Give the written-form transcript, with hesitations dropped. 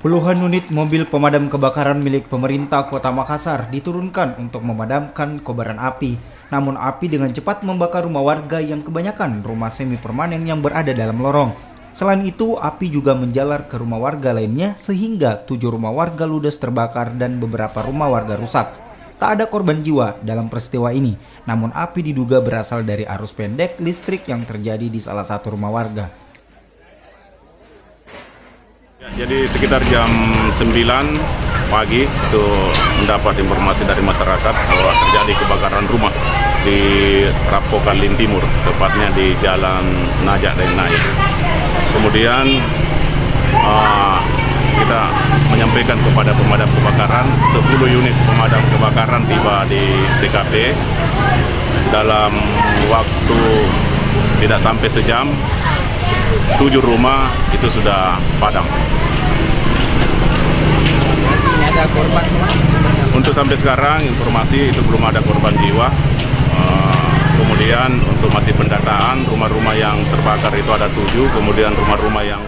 Puluhan unit mobil pemadam kebakaran milik pemerintah Kota Makassar diturunkan untuk memadamkan kobaran api. Namun api dengan cepat membakar rumah warga yang kebanyakan rumah semi permanen yang berada dalam lorong. Selain itu, api juga menjalar ke rumah warga lainnya sehingga 7 rumah warga ludes terbakar dan beberapa rumah warga rusak. Tak ada korban jiwa dalam peristiwa ini, namun api diduga berasal dari arus pendek listrik yang terjadi di salah satu rumah warga. Jadi sekitar jam 9 pagi itu mendapat informasi dari masyarakat bahwa terjadi kebakaran rumah di Rapokan Lin Timur, tepatnya di Jalan Najak dan Naik. Kemudian kita menyampaikan kepada pemadam kebakaran, 10 unit pemadam kebakaran tiba di TKP. Dalam waktu tidak sampai sejam, 7 rumah itu sudah padam. Ada korban? Untuk sampai sekarang informasi itu belum ada korban jiwa. Kemudian untuk masih pendataan rumah-rumah yang terbakar itu ada 7, kemudian rumah-rumah yang